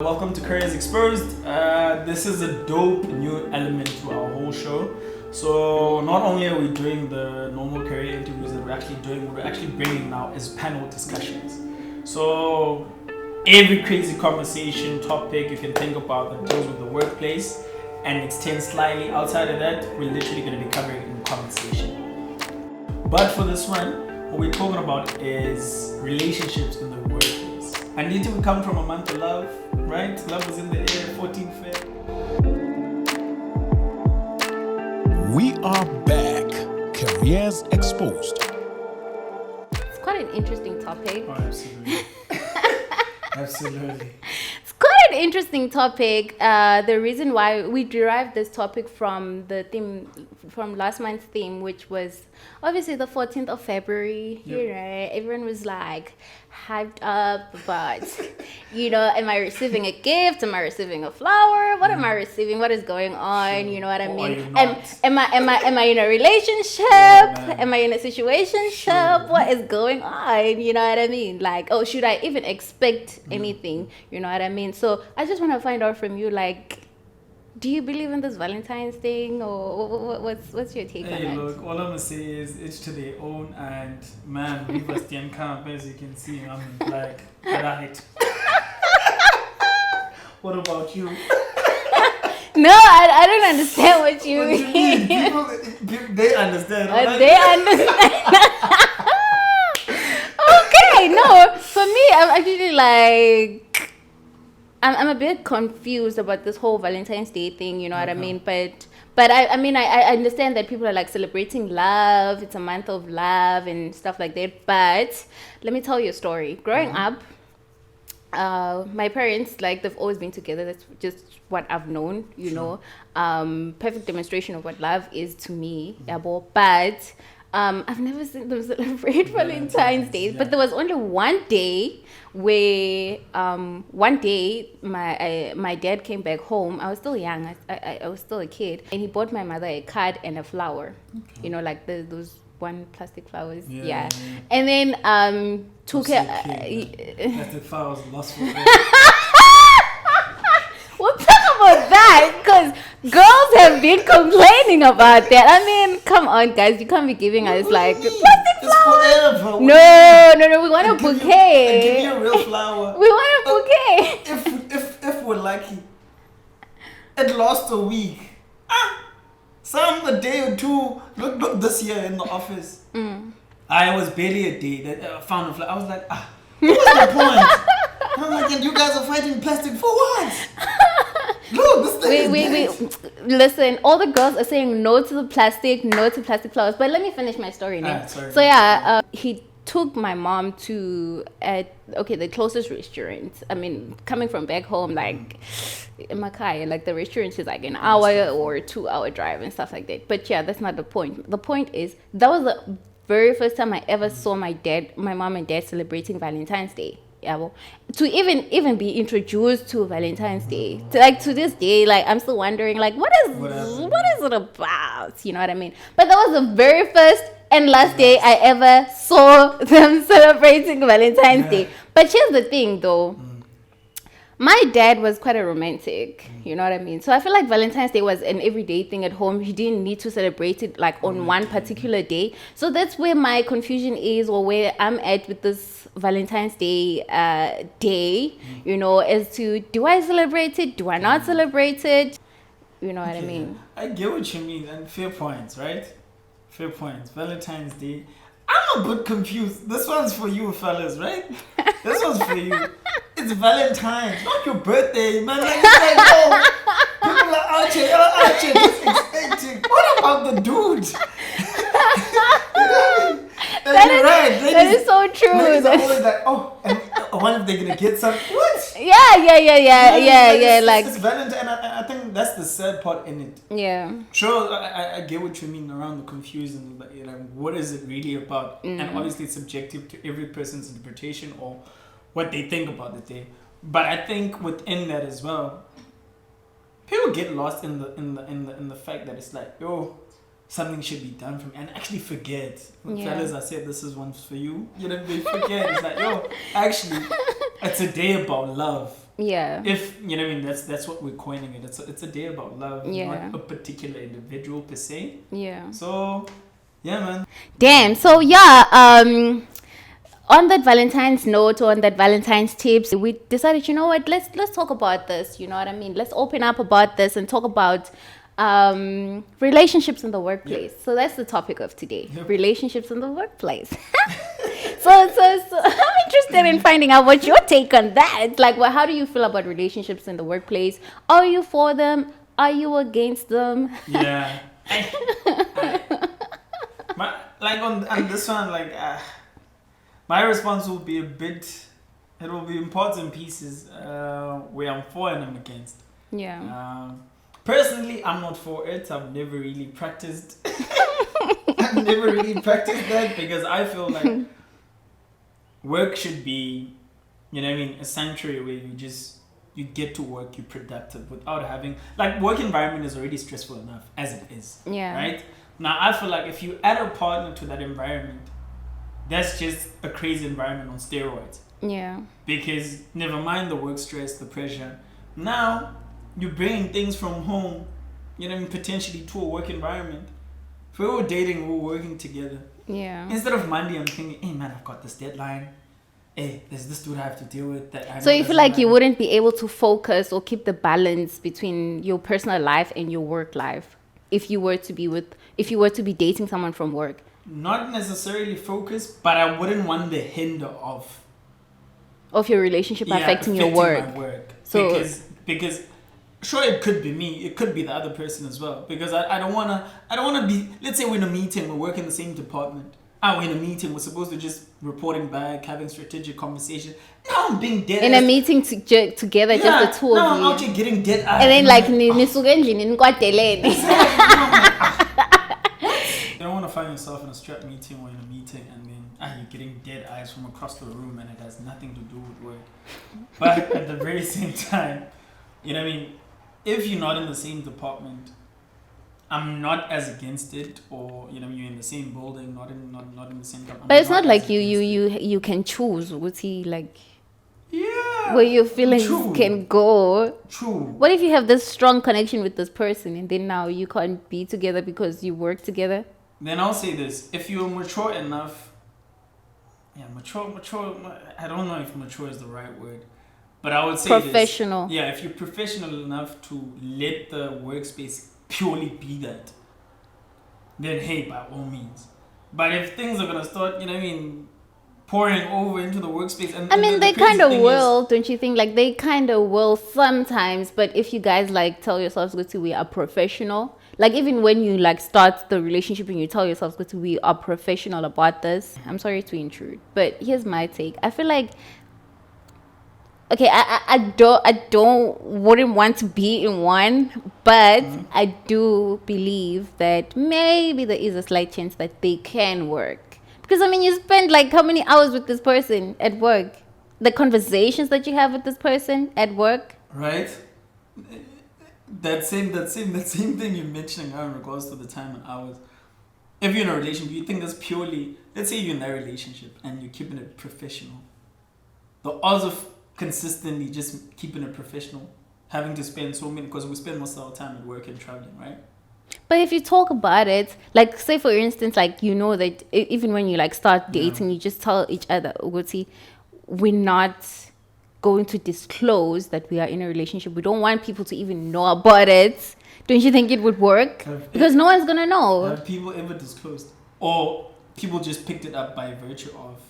Welcome to Careers Exposed. This is a dope new element to our whole show. So not only are we doing the normal career interviews that we're actually doing, what we're actually bringing now is panel discussions. So every crazy conversation topic you can think about that deals with the workplace and extends slightly outside of that, we're literally going to be covering in conversation. But for this one, what we're talking about is relationships in the workplace. And didn't we come from a month of love, right? Love was in the air, 14th Feb. We are back. Careers Exposed. It's quite an interesting topic. Oh, absolutely. Absolutely. It's quite an interesting topic. The reason why we derived this topic from the theme, from last month's theme, which was obviously the 14th of February. Yep. You know, everyone was like hyped up about, you know, am I receiving a gift? Am I receiving a flower? What am I receiving? What is going on? Sure. You know what I Or mean? are you not? Am I in a relationship? man. Am I in a situationship? Sure. What is going on? You know what I mean? Like, oh, should I even expect anything? You know what I mean? So I just want to find out from you, like, do you believe in this Valentine's thing, or what's your take on Hey, it? look, all I'm going to say is each to their own, and man, we was the camp, as you can see, I'm in black. Right. What about you? No, I don't understand what you What do you mean. mean? People, they understand. right? They understand. Okay, no, for me, I'm actually like, I'm a bit confused about this whole Valentine's Day thing, you know what I mean? But I mean, I understand that people are like celebrating love. It's a month of love and stuff like that. But let me tell you a story. Growing up, my parents, like, they've always been together. That's just what I've known, you know. Perfect demonstration of what love is to me. But I've never seen them celebrate Valentine's Day. But there was only one day where my dad came back home. I was still young. I was still a kid, and he bought my mother a card and a flower. You know, like those one plastic flowers. Yeah. And then took her. Plastic flowers lost forever. We'll talk about that, because girls have been complaining about that. I mean, come on, guys, you can't be giving us like plastic It's flowers. forever. No, we want a Give bouquet. you a real flower. We want a bouquet. If we're lucky, it lost a week. Some a day or two. Look this year in the office. I was barely a day that I found a flower. I was like, what's the point? I'm like, and you guys are fighting plastic for what? Look, this thing is dead. Listen, all the girls are saying no to the plastic, no to plastic flowers. But let me finish my story now. Sorry. So yeah, he took my mom to the closest restaurant. I mean, coming from back home, like in Makai, like the restaurant is like an hour or 2 hour drive and stuff like that. But yeah, that's not the point. The point is, that was the very first time I ever saw my mom and dad celebrating Valentine's Day. Yeah, well, to even be introduced to Valentine's Day, to this day, like, I'm still wondering, like, what is it about? You know what I mean? But that was the very first and last day I ever saw them celebrating Valentine's Day. But here's the thing, though. My dad was quite a romantic, you know what I mean? So I feel like Valentine's Day was an everyday thing at home. He didn't need to celebrate it like on one particular day. So that's where my confusion is, or where I'm at with this Valentine's Day you know, as to, do I celebrate it? Do I not celebrate it? You know what I mean? I get what you mean, and fair points, right? Fair points. Valentine's Day. I'm a bit confused. This one's for you, fellas, right? This one's for you. It's Valentine's, not your birthday, man. Like, oh, people are out here just expecting. What about the dude? That is so true. Ladies are always like, and I wonder if they're gonna get some. What? Yeah. It's Valentine, and I think that's the sad part in it. Yeah. Sure, I get what you mean around the confusion, but what is it really about? And obviously, it's subjective to every person's interpretation or what they think about the day. But I think within that as well, people get lost in the fact that it's like, yo, something should be done for me, and actually forget. When Yeah. fellas, I said this is one for you. You know, they forget. It's like, yo, actually, it's a day about love. Yeah. If you know what I mean, that's what we're coining it. It's a day about love, Yeah. not a particular individual per se. Yeah. So, yeah, man. Damn. So yeah. On that Valentine's note, or on that Valentine's tips, we decided, you know what? Let's talk about this. You know what I mean? Let's open up about this and talk about relationships in the workplace. So that's the topic of today. Yep. Relationships in the workplace. so I'm interested in finding out what your take on that. Like, well, how do you feel about relationships in the workplace? Are you for them? Are you against them? Yeah. Like on this one, like my response will be it will be in parts and pieces where I'm for and I'm against. Yeah. Personally, I'm not for it. I've never really practiced. I've never really practiced that because I feel like work should be, you know what I mean, a sanctuary where you get to work, you're productive without having, like, work environment is already stressful enough as it is. Yeah. Right? Now, I feel like if you add a partner to that environment, that's just a crazy environment on steroids. Yeah. Because never mind the work stress, the pressure. Now, you're bringing things from home, you know what I mean, potentially to a work environment. If we were dating, we were working together. Yeah. Instead of Monday, I'm thinking, hey man, I've got this deadline. Hey, there's this dude I have to deal with. That I So know you feel doesn't like you like. wouldn't be able to focus or keep the balance between your personal life and your work life if you were to be dating someone from work? Not necessarily focus, but I wouldn't want the hinder Of your relationship affecting your work. my work. So Because sure, it could be me, it could be the other person as well, because I don't want to be, let's say we're in a meeting, we work in the same department, we're in a meeting, we're supposed to just reporting back, having strategic conversation. Now I'm being dead in a meeting together, just the two now of I'm you. out here getting dead eyes. And then like nisuke endlini nikwatelene. You don't want to find yourself in a strap meeting or in a meeting and then you're getting dead eyes from across the room and it has nothing to do with work. But at the very same time, you know what I mean, if you're not in the same department, I'm not as against it, or you know, you're in the same building, not in the same department. But it's not like you can choose what's he like Yeah. where your feelings True. can go. True. What if you have this strong connection with this person and then now you can't be together because you work together? Then I'll say this: if you're mature enough, mature. I don't know if mature is the right word, but I would say Professional. This, if you're professional enough to let the workspace purely be that, then hey, by all means. But if things are gonna start, you know what I mean, pouring over into the workspace, and I mean, the they crazy kind of thing will, don't you think? Like, they kind of will sometimes. But if you guys, like, tell yourselves, go to, we are professional. Like, even when you, like, start the relationship and you tell yourselves, go to, we are professional about this. I'm sorry to intrude. But here's my take. I feel like, okay, I wouldn't want to be in one. But I do believe that maybe there is a slight chance that they can work. Because, I mean, you spend, like, how many hours with this person at work? The conversations that you have with this person at work. right? That same thing you're mentioning now in regards to the time and hours. If you're in a relationship, you think that's purely, let's say you're in that relationship and you're keeping it professional. The odds of consistently just keeping it professional, having to spend so many, because we spend most of our time at work and traveling, right? But if you talk about it, like, say, for instance, like, you know that even when you, like, start dating, you just tell each other, Uguti, we're not going to disclose that we are in a relationship. We don't want people to even know about it. Don't you think it would work? Because no one's going to know. Have people ever disclosed? Or people just picked it up by virtue of,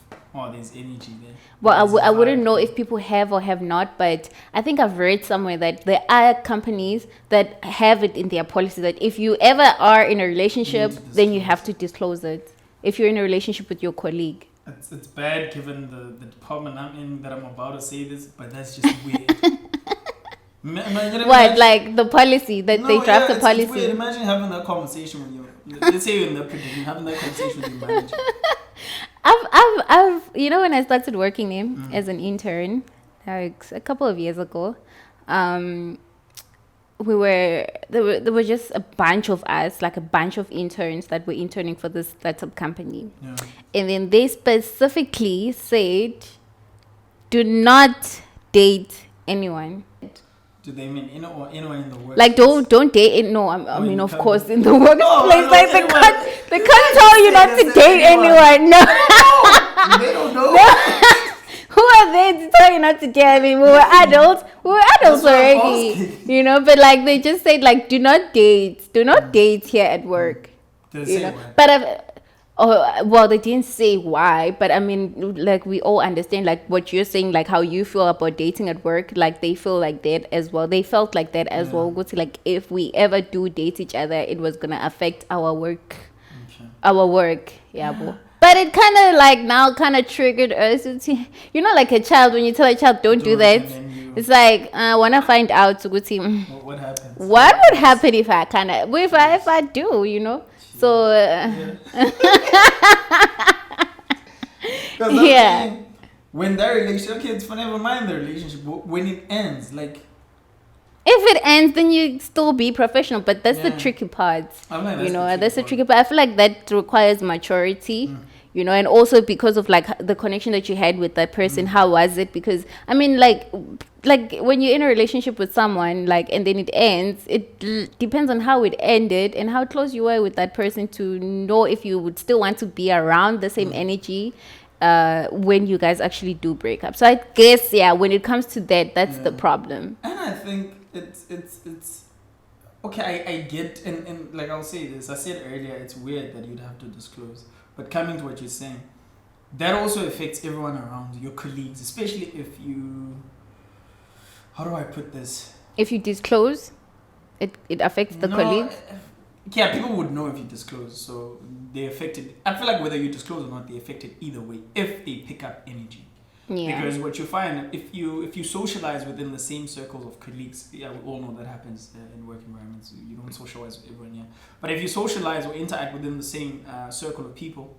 there's energy there. Well, I wouldn't vibe. know if people have or have not, but I think I've read somewhere that there are companies that have it in their policy that if you ever are in a relationship, then you have to disclose it. If you're in a relationship with your colleague. It's bad given the department I'm in that I'm about to say this, but that's just weird. What, like the policy that they draft a policy? It's weird. Imagine having that conversation with your, let's say you're in that predicament, having that conversation with your manager. I've you know, when I started working there as an intern, like a couple of years ago, there were just a bunch of us, like a bunch of interns that were interning for this startup company. Yeah. And then they specifically said, do not date anyone. Do they mean anyone in the work? Like don't date it. No, I mean of course in the workplace. No, like anyone. they can't tell you not to date anyone. No. They don't know. Who are they to tell you not to date? I mean, we were adults. That's what I'm Already, asking. you know. But like they just said, like, do not date. Do not date here at work. Did they You say know. what? But well, they didn't say why. But I mean, like we all understand, like what you're saying, like how you feel about dating at work. Like they feel like that as well. They felt like that as well. Go to like if we ever do date each other, it was gonna affect our work. Okay. Our work, yeah, bro. But it kind of like now kind of triggered us. You know, like a child, when you tell a child don't do that, And then you, it's like I want to find out. what happens? What would happen if I kind of if I do, you know? So yeah. When that relationship, okay, it's never mind the relationship. But when it ends, like If it ends, then you still be professional. But that's the Yeah. tricky part. I'm like, You know, the that's the tricky tricky part. I feel like that requires maturity. You know, and also because of like the connection that you had with that person, how was it? Because I mean, like when you're in a relationship with someone, like, and then it ends, depends on how it ended and how close you were with that person to know if you would still want to be around the same energy when you guys actually do break up. So I guess, yeah, when it comes to that, that's the problem. And I think it's okay. I get and like I'll say this. I said earlier, it's weird that you'd have to disclose. But coming to what you're saying, that also affects everyone around you, your colleagues, especially if you. How do I put this? If you disclose, it affects the colleagues. Yeah, people would know if you disclose, so they affected. I feel like whether you disclose or not, they affected either way if they pick up energy. Yeah. Because what you find, if you socialize within the same circles of colleagues, yeah, we all know that happens in work environments. You don't socialize with everyone, yeah. But if you socialize or interact within the same circle of people,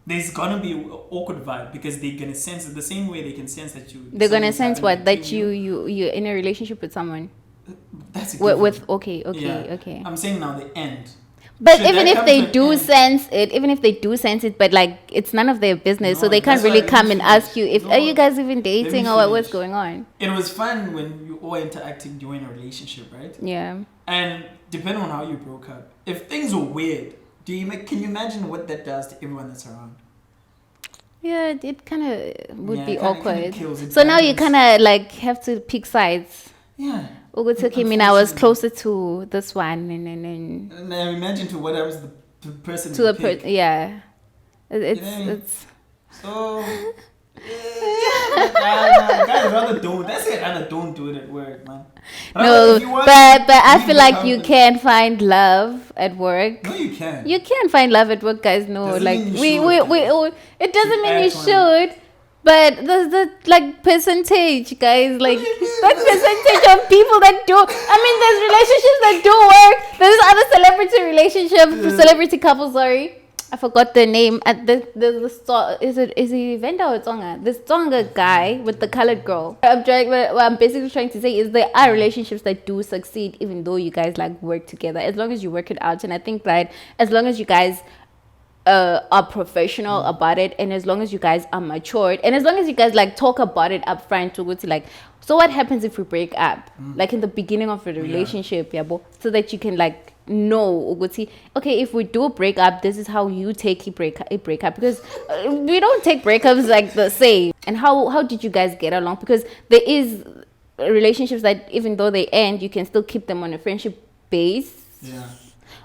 there's gonna be an awkward vibe because they're gonna sense it the same way they can sense that you. They're gonna something's sense happening what, that between you're in a relationship with someone. That's a With given. okay. Yeah. I'm saying now the end. But Should even that if come they to an do end? sense it, but like it's none of their business, so No, they can't that's why really I come didn't and ask finish. you if No, are you guys even let dating me or what's finish. going on. It was fun when you all interacted during a relationship, right? Yeah. And depending on how you broke up, if things were weird, can you imagine what that does to everyone that's around? Yeah, it kind of would Yeah, be it kinda awkward. kills it, So now you balance. kind of like have to pick sides. Yeah. Okay, I mean, I was closer to this one, and And now imagine to what else the person to the would pick. person. Yeah, it's Yeah. it's. So, yeah, guys, rather don't. That's it. Rather don't do it at work, man. No, If you want, but I leave feel the like you company. can find love at work. No, you can. You can find love at work, guys. No, Doesn't like mean you we should. it doesn't You mean you act on it. should. But there's the like percentage, guys. Like do you mean? that percentage of people that do. I mean, there's relationships that do work. There's other celebrity relationships, celebrity couples. Sorry, I forgot the name. At there's the song. Is it Venda or Tsonga? The Tsonga guy with the colored girl. What I'm basically trying to say is there are relationships that do succeed even though you guys like work together. As long as you work it out, and I think that as long as you guys are professional about it, and as long as you guys are matured, and as long as you guys like talk about it up front to go to like, so what happens if we break up, like in the beginning of the relationship, yeah, so that you can like know, okay, if we do break up, this is how you take a break up, because we don't take breakups like the same. And how did you guys get along? Because there is relationships that even though they end, you can still keep them on a friendship base. Yeah.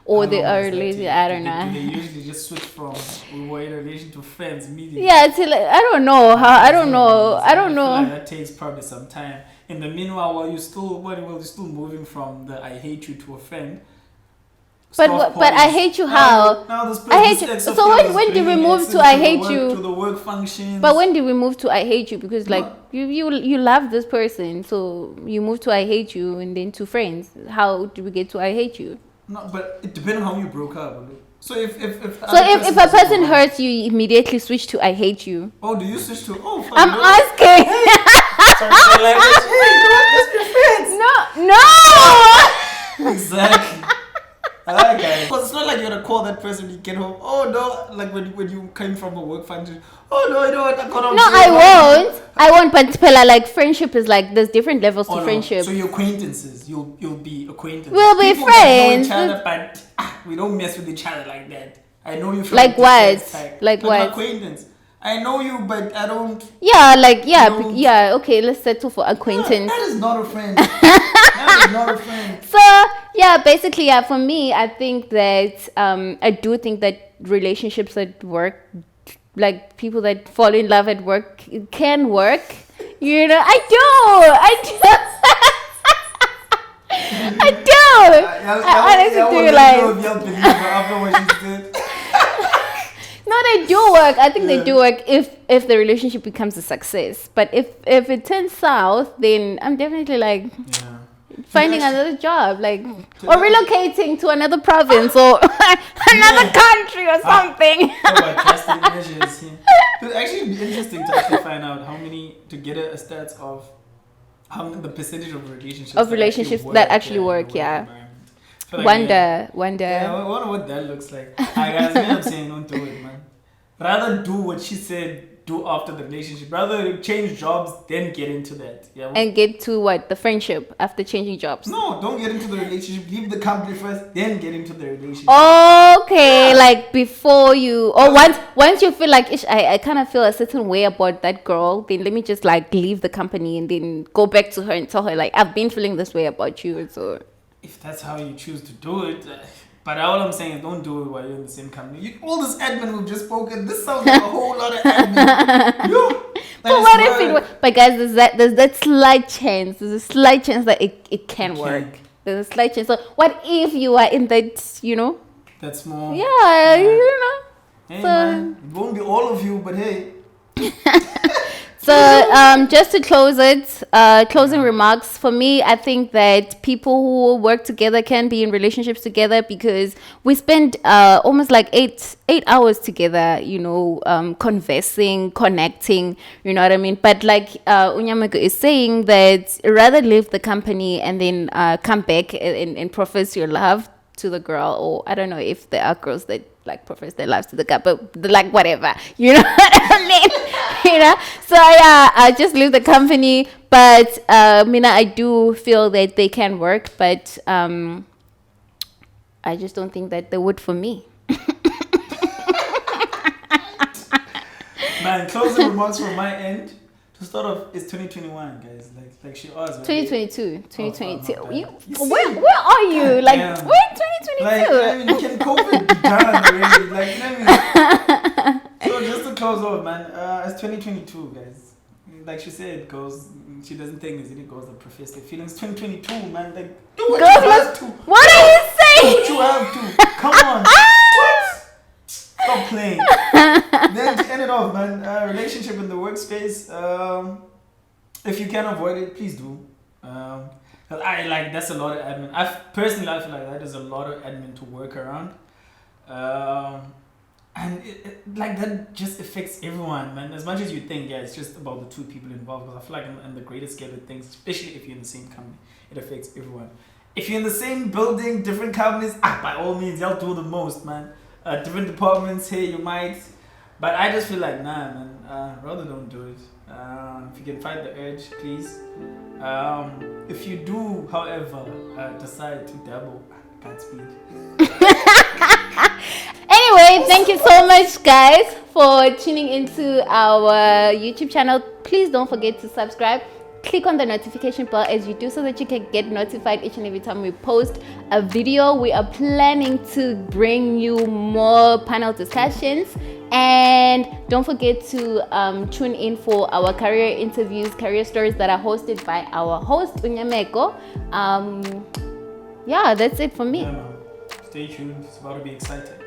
Or How they long are does that lazy. take? I don't Do know. they usually just switch from we were in a relation to friends immediately? Yeah, till I don't know how. I don't know. I don't feel like know. that takes probably some time. In the meanwhile, while you're still moving from the I hate you to a friend. But stuff but I parties. hate you how? Now this I hate this you. ex of So yours when is did we bringing move exes to I the hate work- you? to the work functions? But when did we move to I hate you? Because like No. you love this person, so you move to I hate you and then to friends. How did we get to I hate you? No, but it depends on how you broke up. So if So if a person hurts you, you immediately switch to I hate you. Oh, do you switch to oh? Fuck, I'm no. asking. Sorry, like, hey, you want to be friends? No. like you're gonna call that person when you get home. Oh no, like when you came from a work function. Oh no, you know what? I got No, I won't. But Pella, like friendship is like there's different levels to friendship. So your acquaintances, you'll be acquaintances. We'll be People friends. That know each other, but we don't mess with each other like that. I know you from like what? Like but what? An acquaintance. I know you, but I don't. Yeah, like yeah. Okay, let's settle for acquaintance. That is not a friend. That is not a friend. So yeah, basically, yeah. For me, I think that I do think that relationships at work, like people that fall in love at work, can work. You know, I do. I honestly do. Like, no, they do work. I think they do work if the relationship becomes a success. But if it turns south, then I'm definitely like finding another job, like or relocating to another province or another country or something. Drastic measures. It would actually be interesting to actually find out to get a stats of the percentage of relationships that actually work. Yeah. Like, wonder. Yeah, I wonder what that looks like. Guys, I'm saying don't do it, man. Rather do what she said. Do after the relationship. Rather change jobs, then get into that. Yeah. And get to what? The friendship after changing jobs. No, don't get into the relationship. Leave the company first, then get into the relationship. Okay, like before you, or once you feel like I kind of feel a certain way about that girl, then let me just like leave the company and then go back to her and tell her like I've been feeling this way about you. So if that's how you choose to do it. But all I'm saying is don't do it while you're in the same company. All this admin we've just spoken, this sounds like a whole lot of admin. But what if it works? But guys, there's that slight chance. There's a slight chance that it can work. There's a slight chance. So what if you are in that, That's small. Yeah, Hey, so, man, it won't be all of you, but hey. So just to close it, closing remarks, for me, I think that people who work together can be in relationships together because we spend almost like eight hours together, conversing, connecting, you know what I mean? But like Unyameko is saying that rather leave the company and then come back and profess your love to the girl, or I don't know if there are girls that like profess their lives to the guy, but like whatever, you know what I mean? So yeah, I just leave the company, but Mina, I do feel that they can work, but I just don't think that they would for me. Man, closing remarks from my end. To start off, it's 2021, guys. Like she asked. 2022. Where are you? Like, we're in 2022. Like, can COVID be done already? Like, So just to close off, man, it's 2022, guys. Like she said, she doesn't take this, it goes the profess their feelings. 2022, man. Like, do what you have to. What are you saying? Do what you have to. Come on. What? Stop playing. Then to end it off, man, relationship in the workspace. If you can avoid it, please do. That's a lot of admin. I feel like that is a lot of admin to work around. And like that just affects everyone, man. As much as you think, it's just about the two people involved. Because I feel like in the greater scale of things, especially if you're in the same company, it affects everyone. If you're in the same building, different companies, by all means, y'all do the most, man. Different departments, hey, you might. But I just feel like, nah, man, rather don't do it. If you can fight the urge, please. If you do, however, decide to dabble, Godspeed. Anyway, thank you so much, guys, for tuning into our YouTube channel. Please don't forget to subscribe. Click on the notification bell as you do so that you can get notified each and every time we post a video. We are planning to bring you more panel discussions, and don't forget to tune in for our career interviews, career stories that are hosted by our host Unyameko. Yeah, that's it for me. Stay tuned, it's about to be exciting.